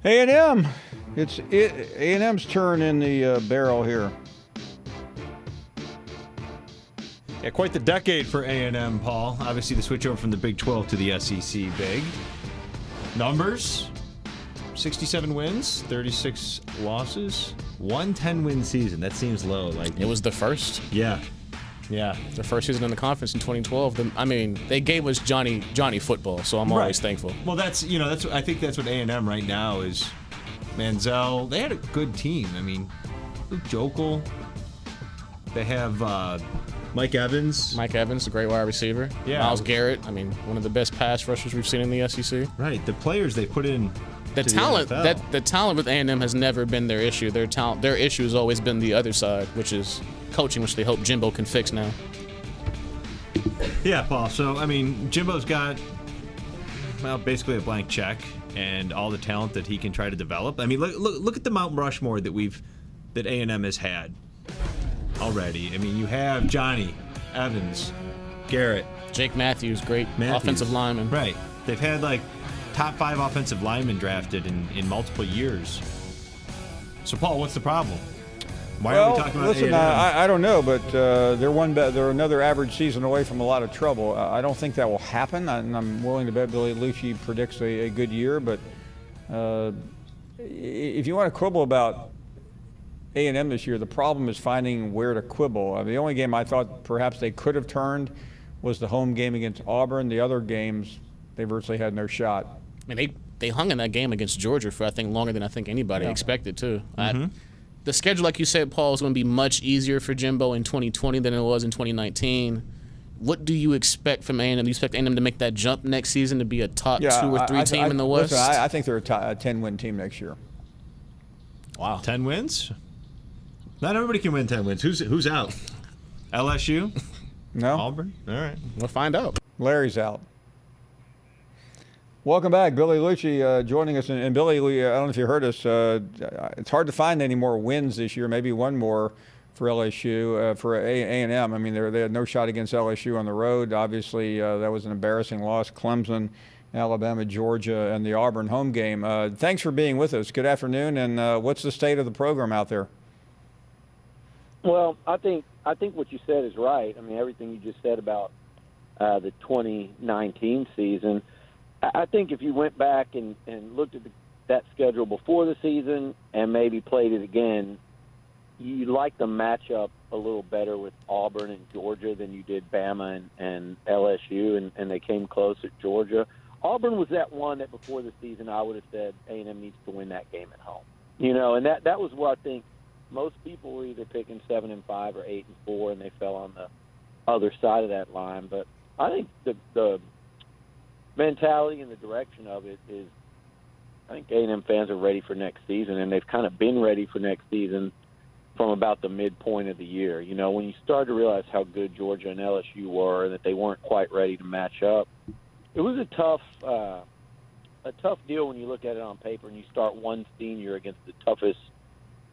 A&M. It's A&M's turn in the barrel here. Yeah, quite the decade for A&M, Paul. Obviously, the switch over from the Big 12 to the SEC, big. Numbers, 67 wins, 36 losses, 1 10-win season. That seems low. It was the first. Yeah. The first season in the conference in 2012. They gave us Johnny football, so I'm always thankful. Well, I think that's what A&M right now is. Manziel, they had a good team. Luke Jokel. They have Mike Evans. Mike Evans, a great wide receiver. Yeah. Myles Garrett, one of the best pass rushers we've seen in the SEC. Right. The players they put in. The talent with A&M has never been their issue. Their issue has always been the other side, which is coaching, which they hope Jimbo can fix now. Yeah, Paul. So Jimbo's got basically a blank check and all the talent that he can try to develop. Look at the Mount Rushmore that A&M has had already. You have Johnny, Evans, Garrett, Jake Matthews, great offensive lineman. Right. They've had top 5 offensive linemen drafted in multiple years. So, Paul, what's the problem? Why are we talking about listen, I don't know, but they're another average season away from a lot of trouble. I don't think that will happen, and I'm willing to bet Billy Liucci predicts a good year. But if you want to quibble about A&M this year, the problem is finding where to quibble. The only game I thought perhaps they could have turned was the home game against Auburn. The other games, they virtually had no shot. They hung in that game against Georgia for, I think, longer than I think anybody expected, too. Mm-hmm. The schedule, like you said, Paul, is going to be much easier for Jimbo in 2020 than it was in 2019. What do you expect from A&M? Do you expect A&M to make that jump next season to be a top 2 or 3 team in the West? Listen, I think they're a 10-win team next year. Wow. 10 wins? Not everybody can win 10 wins. Who's out? LSU? No. Auburn? All right. We'll find out. Larry's out. Welcome back, Billy Liucci joining us. And Billy, I don't know if you heard us, it's hard to find any more wins this year, maybe one more for LSU, for A&M. They had no shot against LSU on the road. Obviously, that was an embarrassing loss. Clemson, Alabama, Georgia, and the Auburn home game. Thanks for being with us. Good afternoon, and what's the state of the program out there? Well, I think what you said is right. Everything you just said about the 2019 season, I think if you went back and looked at that schedule before the season and maybe played it again, you like the matchup a little better with Auburn and Georgia than you did Bama and LSU, and they came close at Georgia. Auburn was that one that before the season I would have said A&M needs to win that game at home. And that was what I think most people were either picking 7-5 or 8-4, and they fell on the other side of that line. But I think the mentality and the direction of it is, I think A&M fans are ready for next season, and they've kind of been ready for next season from about the midpoint of the year. When you start to realize how good Georgia and LSU were and that they weren't quite ready to match up, it was a tough deal when you look at it on paper and you start one senior against the toughest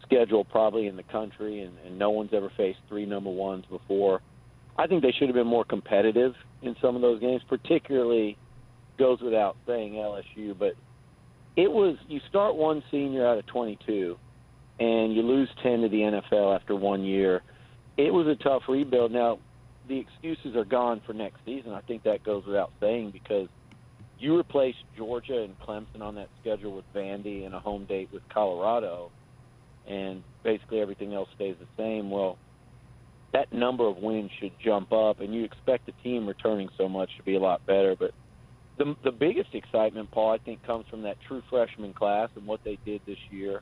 schedule probably in the country, and no one's ever faced 3 number ones before. I think they should have been more competitive in some of those games, particularly goes without saying LSU, but you start one senior out of 22 and you lose 10 to the NFL after 1 year. It was a tough rebuild. Now, the excuses are gone for next season. I think that goes without saying because you replace Georgia and Clemson on that schedule with Vandy and a home date with Colorado, and basically everything else stays the same. Well, that number of wins should jump up, and you expect the team returning so much to be a lot better. But the biggest excitement, Paul, I think, comes from that true freshman class and what they did this year.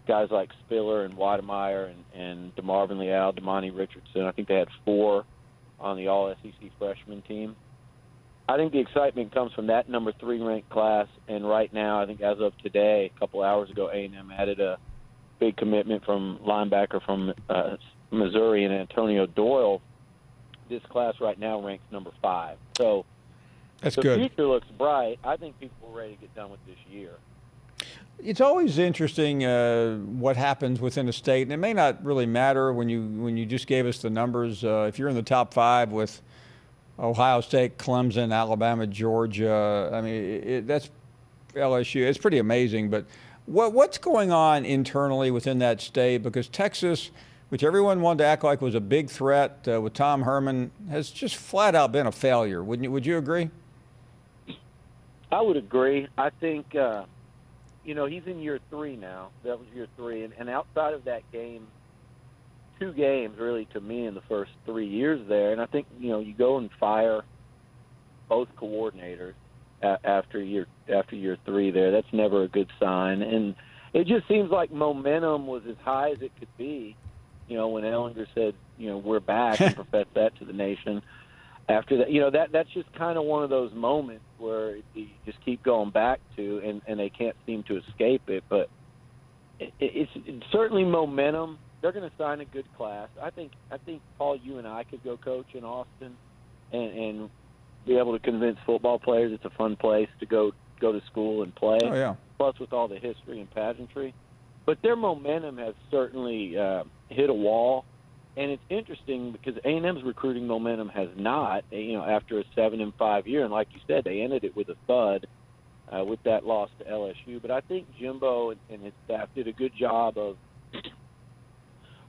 Guys like Spiller and Wademeyer and DeMarvin Leal, Damani Richardson. I think they had 4 on the All-SEC freshman team. I think the excitement comes from that number 3 ranked class, and right now, I think as of today, a couple hours ago, A&M added a big commitment from linebacker from Missouri and Antonio Doyle. This class right now ranks number 5. So that's the good. future looks bright. I think people are ready to get done with this year. It's always interesting what happens within a state, and it may not really matter when you just gave us the numbers. If you're in the top 5 with Ohio State, Clemson, Alabama, Georgia, that's LSU. It's pretty amazing, but What's going on internally within that state? Because Texas, which everyone wanted to act like was a big threat with Tom Herman, has just flat out been a failure. Would you agree? I would agree. I think, he's in year 3 now. That was year 3. And outside of that game, 2 games really to me in the first 3 years there. And I think, you go and fire both coordinators after year 3 there. That's never a good sign. And it just seems like momentum was as high as it could be, when Ellinger said, we're back and professed that to the nation. After that, that's just kind of one of those moments where you just keep going back to, and they can't seem to escape it. But it's certainly momentum. They're going to sign a good class. I think Paul, you and I could go coach in Austin, and be able to convince football players it's a fun place to go to school and play. Oh, yeah. Plus with all the history and pageantry. But their momentum has certainly hit a wall. And it's interesting because A&M's recruiting momentum has not, after a 7-5 year. And like you said, they ended it with a thud with that loss to LSU. But I think Jimbo and his staff did a good job of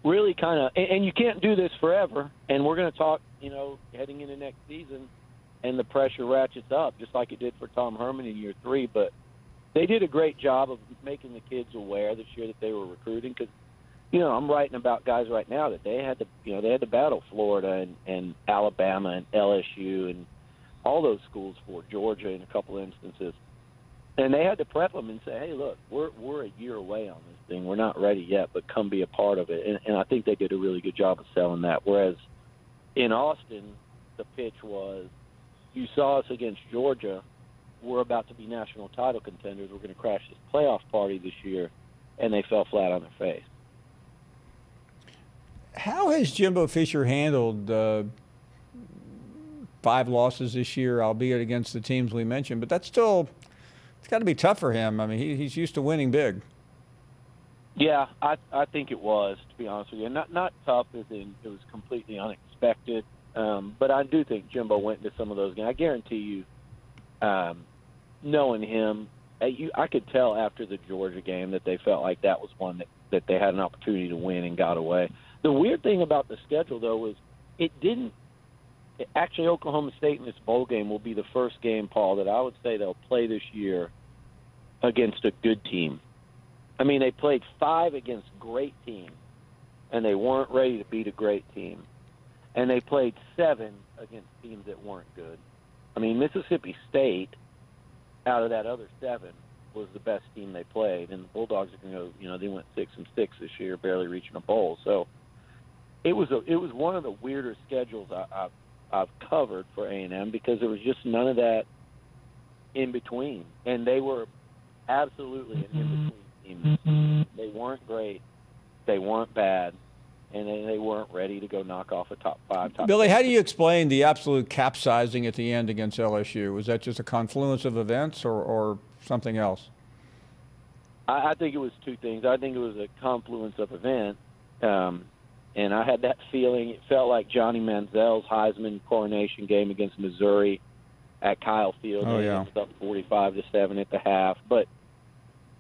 really kind of, and you can't do this forever. And we're going to talk, heading into next season, and the pressure ratchets up just like it did for Tom Herman in year 3. But they did a great job of making the kids aware this year that they were recruiting because, I'm writing about guys right now that they had to battle Florida and Alabama and LSU and all those schools for Georgia in a couple instances. And they had to prep them and say, hey, look, we're a year away on this thing. We're not ready yet, but come be a part of it. And I think they did a really good job of selling that. Whereas in Austin, the pitch was, you saw us against Georgia. We're about to be national title contenders. We're going to crash this playoff party this year. And they fell flat on their face. How has Jimbo Fisher handled 5 losses this year, albeit against the teams we mentioned? But that's still, it's got to be tough for him. I mean, he's used to winning big. Yeah, I think it was, to be honest with you. Not tough as in it was completely unexpected. But I do think Jimbo went into some of those games. I guarantee you, knowing him, I could tell after the Georgia game that they felt like that was one that they had an opportunity to win and got away. The weird thing about the schedule, though, was actually Oklahoma State in this bowl game will be the first game, Paul, that I would say they'll play this year against a good team. I mean, they played 5 against great teams, and they weren't ready to beat a great team. And they played 7 against teams that weren't good. I mean, Mississippi State, out of that other 7, was the best team they played. And the Bulldogs are going to go, they went 6-6 this year, barely reaching a bowl. So it was one of the weirder schedules I've covered for A&M because there was just none of that in between. And they were absolutely an in-between team. They weren't great. They weren't bad. And they weren't ready to go knock off a top 5. Billy, how do you explain the absolute capsizing at the end against LSU? Was that just a confluence of events or something else? I think it was 2 things. I think it was a confluence of events. And I had that feeling. It felt like Johnny Manziel's Heisman coronation game against Missouri at Kyle Field. Oh, yeah. It was up 45-7 at the half. But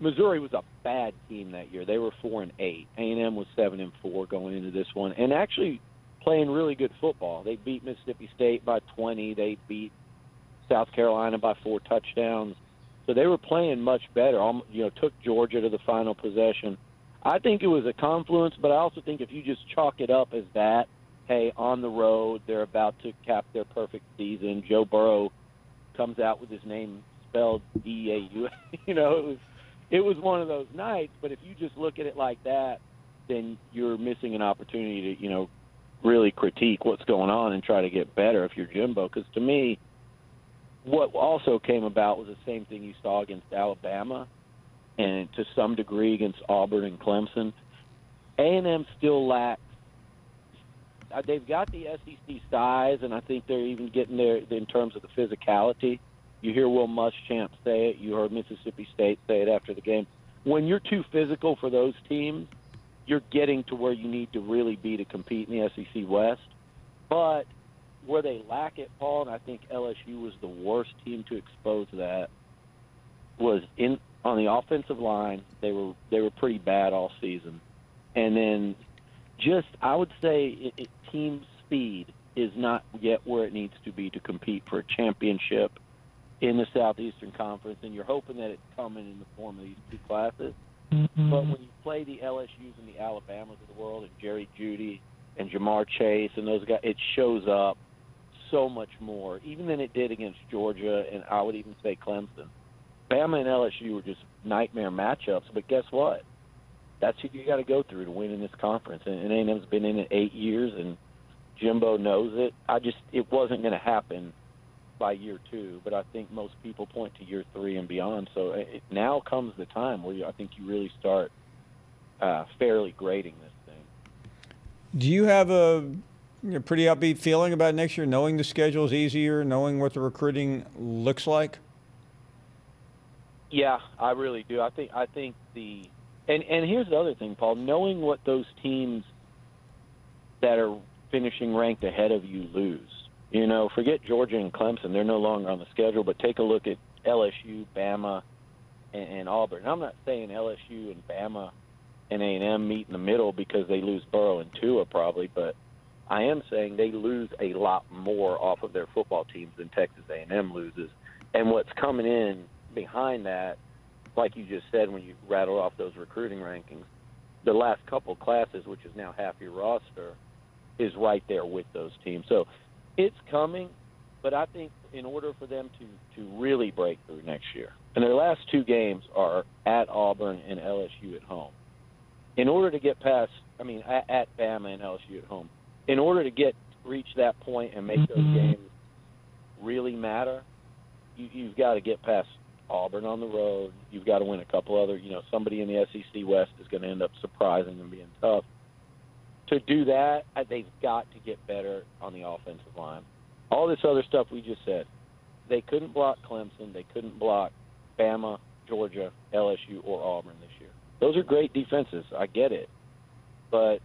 Missouri was a bad team that year. They were 4-8. A&M was 7-4 going into this one, and actually playing really good football. They beat Mississippi State by 20. They beat South Carolina by 4 touchdowns. So they were playing much better. Took Georgia to the final possession. I think it was a confluence, but I also think if you just chalk it up as that, hey, on the road, they're about to cap their perfect season. Joe Burrow comes out with his name spelled D-A-U. It was one of those nights, but if you just look at it like that, then you're missing an opportunity to, really critique what's going on and try to get better if you're Jimbo. Because to me, what also came about was the same thing you saw against Alabama and to some degree against Auburn and Clemson. A&M still lacks. They've got the SEC size, and I think they're even getting there in terms of the physicality. You hear Will Muschamp say it. You heard Mississippi State say it after the game. When you're too physical for those teams, you're getting to where you need to really be to compete in the SEC West. But where they lack it, Paul, and I think LSU was the worst team to expose that, was in on the offensive line, they were pretty bad all season. And then just, I would say, team speed is not yet where it needs to be to compete for a championship in the Southeastern Conference, and you're hoping that it's coming in the form of these two classes. Mm-hmm. But when you play the LSUs and the Alabamas of the world, and Jerry Jeudy and Jamar Chase and those guys, it shows up so much more, even than it did against Georgia, and I would even say Clemson. Bama and LSU were just nightmare matchups, but guess what? That's who you got to go through to win in this conference. And A&M's been in it 8 years, and Jimbo knows it. It wasn't going to happen by year 2, but I think most people point to year 3 and beyond. So now comes the time where I think you really start fairly grading this thing. Do you have a pretty upbeat feeling about next year, knowing the schedule is easier, knowing what the recruiting looks like? Yeah, I really do. I think and here's the other thing, Paul, knowing what those teams that are finishing ranked ahead of you lose. You know, forget Georgia and Clemson. They're no longer on the schedule, but take a look at LSU, Bama, and Auburn. And I'm not saying LSU and Bama and A&M meet in the middle because they lose Burrow and Tua probably, but I am saying they lose a lot more off of their football teams than Texas A&M loses. And what's coming in behind that, like you just said when you rattled off those recruiting rankings, the last couple classes, which is now half your roster, is right there with those teams. So it's coming, but I think in order for them to really break through next year, and their last 2 games are at Auburn and LSU at home. In order to get past, at Bama and LSU at home, in order to reach that point and make those games really matter, you've got to get past Auburn on the road. You've got to win a couple other, somebody in the SEC West is going to end up surprising and being tough. To do that, they've got to get better on the offensive line. All this other stuff we just said, they couldn't block Clemson. They couldn't block Bama, Georgia, LSU, or Auburn this year. Those are great defenses. I get it. But,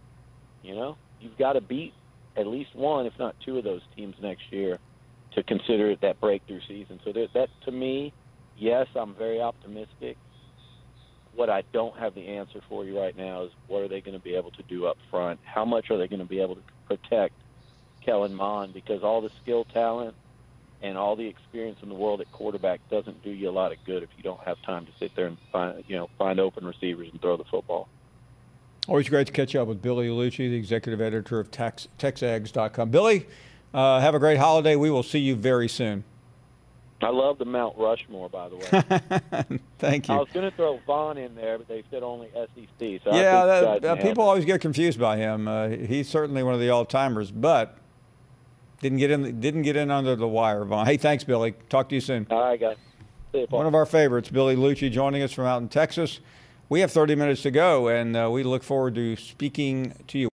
you've got to beat at least one, if not 2 of those teams next year to consider it that breakthrough season. So that, to me, yes, I'm very optimistic. What I don't have the answer for you right now is what are they going to be able to do up front? How much are they going to be able to protect Kellen Mond? Because all the skill talent and all the experience in the world at quarterback doesn't do you a lot of good if you don't have time to sit there and find open receivers and throw the football. Always great to catch up with Billy Liucci, the executive editor of TexAgs.com. Billy, have a great holiday. We will see you very soon. I love the Mount Rushmore, by the way. Thank you. I was going to throw Vaughn in there, but they said only SEC. So yeah, people always get confused by him. He's certainly one of the all-timers, but didn't get in under the wire, Vaughn. Hey, thanks, Billy. Talk to you soon. All right, guys. See you, Paul. One of our favorites, Billy Liucci, joining us from out in Texas. We have 30 minutes to go, and we look forward to speaking to you.